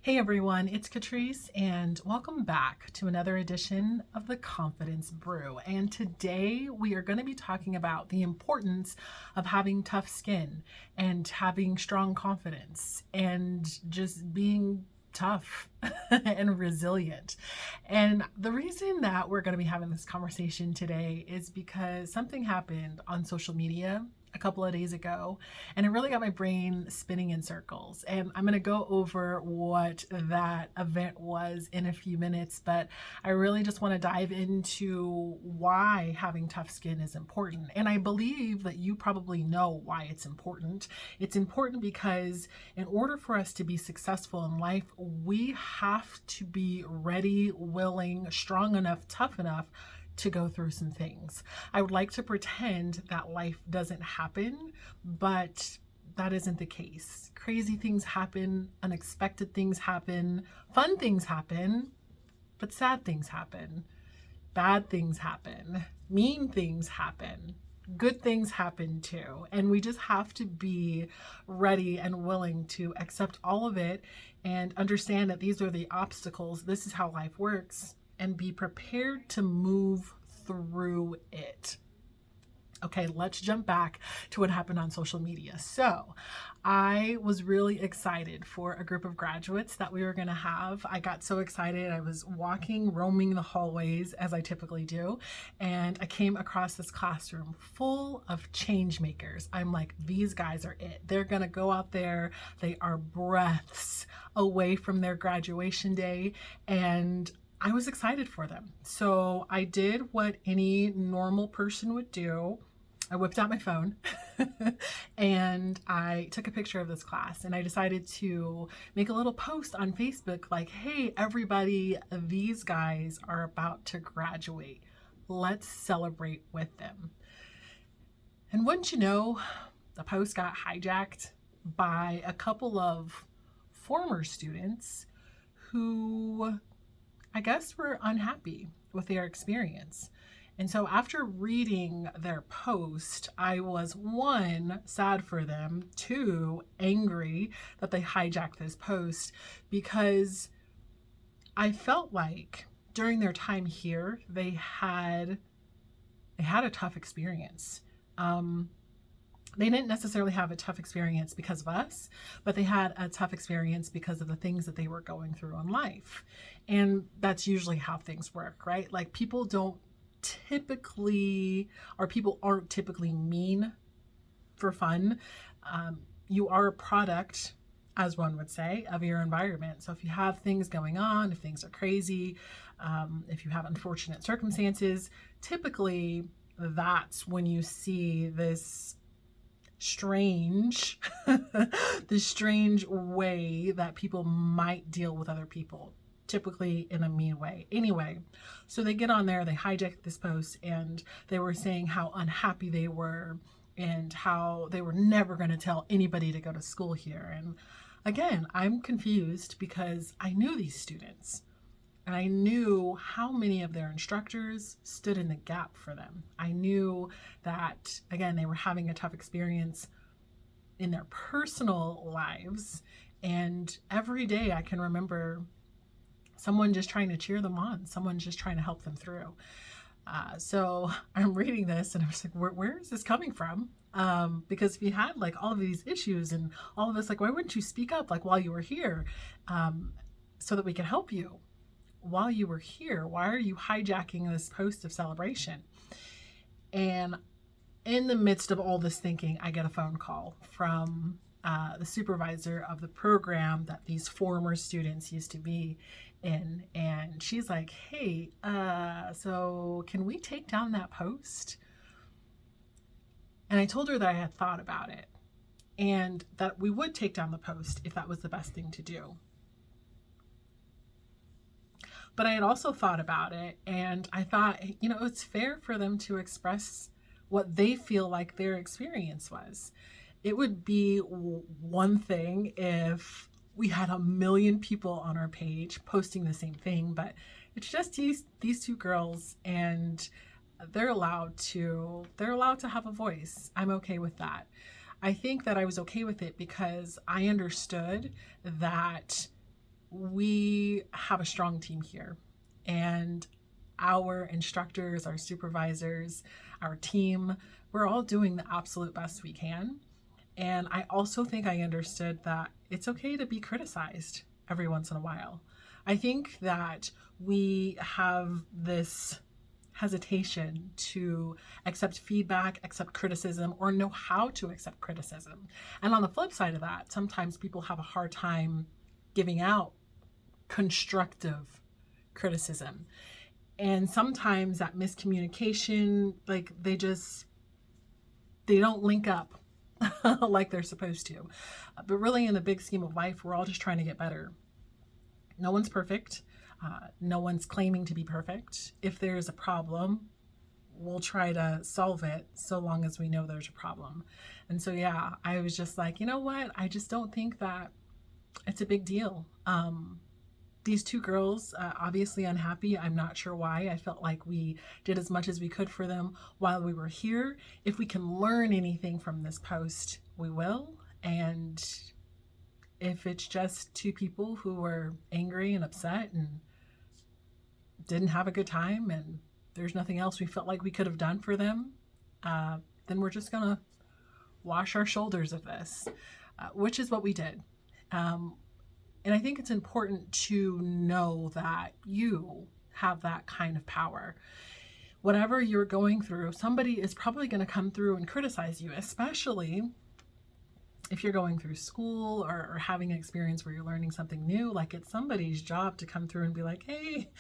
Hey everyone, it's Catrice, and welcome back to another edition of the Confidence Brew. And today we are going to be talking about the importance of having tough skin and having strong confidence and just being tough and resilient. And the reason that we're going to be having this conversation today is because something happened on social media a couple of days ago, and it really got my brain spinning in circles. And I'm going to go over what that event was in a few minutes, but I really just want to dive into why having tough skin is important. And I believe that you probably know why it's important. It's important because in order for us to be successful in life, we have to be ready, willing, strong enough, tough enough to go through some things. I would like to pretend that life doesn't happen, but that isn't the case. Crazy things happen, unexpected things happen, fun things happen, but sad things happen, bad things happen, mean things happen. Good things happen too. And we just have to be ready and willing to accept all of it and understand that these are the obstacles. This is how life works, and be prepared to move through it. Okay, let's jump back to what happened on social media. So I was really excited for a group of graduates that we were going to have. I got so excited. I was roaming the hallways as I typically do, and I came across this classroom full of change makers. I'm like, these guys are it. They're going to go out there. They are breaths away from their graduation day, and I was excited for them. So I did what any normal person would do. I whipped out my phone and I took a picture of this class, and I decided to make a little post on Facebook like, hey, everybody, these guys are about to graduate. Let's celebrate with them. And wouldn't you know, the post got hijacked by a couple of former students who I guess were unhappy with their experience. And so after reading their post, I was, one, sad for them, two, angry that they hijacked this post, because I felt like during their time here, they had a tough experience. They didn't necessarily have a tough experience because of us, but they had a tough experience because of the things that they were going through in life. And that's usually how things work, right? Like people aren't typically mean for fun. You are a product, as one would say, of your environment. So if you have things going on, if things are crazy, if you have unfortunate circumstances, typically that's when you see this strange way that people might deal with other people, typically in a mean way. Anyway, so they get on there, they hijack this post, and they were saying how unhappy they were and how they were never going to tell anybody to go to school here. And again, I'm confused because I knew these students. And I knew how many of their instructors stood in the gap for them. I knew that, again, they were having a tough experience in their personal lives. And every day I can remember someone just trying to cheer them on, someone just trying to help them through. So I'm reading this and I was like, where is this coming from? Because if you had like all of these issues and all of this, like, why wouldn't you speak up like while you were here, so that we could help you? While you were here, why are you hijacking this post of celebration? And in the midst of all this thinking, I get a phone call from the supervisor of the program that these former students used to be in. And she's like, hey, so can we take down that post? And I told her that I had thought about it and that we would take down the post if that was the best thing to do. But I had also thought about it, and I thought, it's fair for them to express what they feel like their experience was. It would be one thing if we had 1 million people on our page posting the same thing, but it's just these two girls, and they're allowed to have a voice. I'm okay with that. I think that I was okay with it because I understood that we have a strong team here, and our instructors, our supervisors, our team, we're all doing the absolute best we can. And I also think I understood that it's okay to be criticized every once in a while. I think that we have this hesitation to accept feedback, accept criticism, or know how to accept criticism. And on the flip side of that, sometimes people have a hard time giving out constructive criticism. And sometimes that miscommunication, like they don't link up like they're supposed to. But really, in the big scheme of life, we're all just trying to get better. No one's perfect. No one's claiming to be perfect. If there's a problem, we'll try to solve it so long as we know there's a problem. And so, yeah, I was just like, you know what? I just don't think that it's a big deal. These two girls, obviously unhappy. I'm not sure why. I felt like we did as much as we could for them while we were here. If we can learn anything from this post, we will. And if it's just two people who were angry and upset and didn't have a good time and there's nothing else we felt like we could have done for them, then we're just going to wash our shoulders of this, which is what we did. And I think it's important to know that you have that kind of power. Whatever you're going through, somebody is probably going to come through and criticize you, especially if you're going through school or having an experience where you're learning something new. Like, it's somebody's job to come through and be like, hey,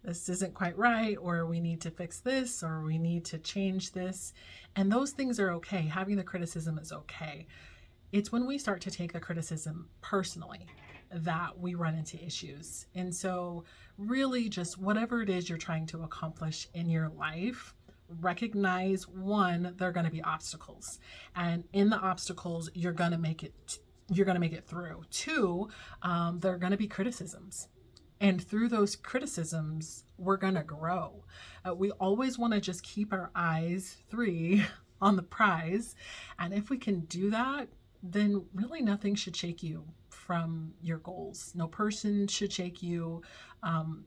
this isn't quite right, or we need to fix this, or we need to change this. And those things are okay. Having the criticism is okay. It's when we start to take the criticism personally that we run into issues. And so really, just whatever it is you're trying to accomplish in your life, recognize, one, there are going to be obstacles, and in the obstacles, you're going to make it through. Two, there are going to be criticisms. And through those criticisms, we're going to grow. We always want to just keep our eyes, three, on the prize. And if we can do that, then really nothing should shake you from your goals. No person should shake you.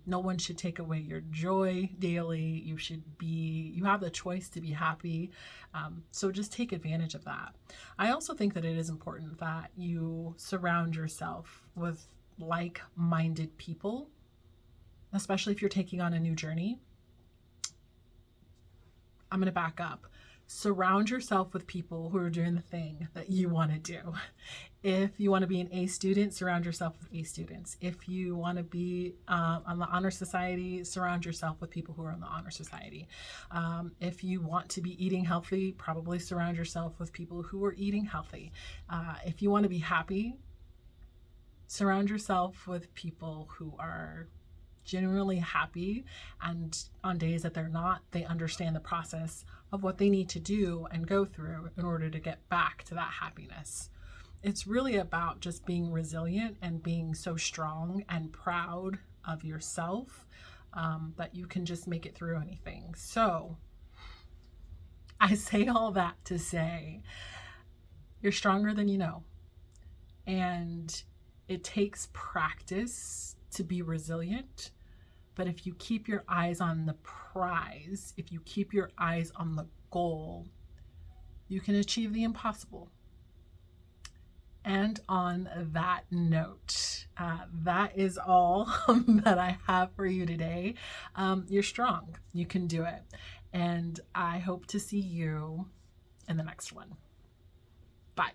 No one should take away your joy daily. You have the choice to be happy. So just take advantage of that. I also think that it is important that you surround yourself with like-minded people, especially if you're taking on a new journey. I'm going to back up. Surround yourself with people who are doing the thing that you want to do. If you want to be an A student, surround yourself with A students. If you want to be on the Honor Society, surround yourself with people who are on the Honor Society. If you want to be eating healthy, probably surround yourself with people who are eating healthy. If you want to be happy, surround yourself with people who are genuinely happy, and on days that they're not, they understand the process of what they need to do and go through in order to get back to that happiness. It's really about just being resilient and being so strong and proud of yourself that you can just make it through anything. So I say all that to say you're stronger than you know. And it takes practice to be resilient. But if you keep your eyes on the prize, if you keep your eyes on the goal, you can achieve the impossible. And on that note, that is all that I have for you today. You're strong. You can do it. And I hope to see you in the next one. Bye.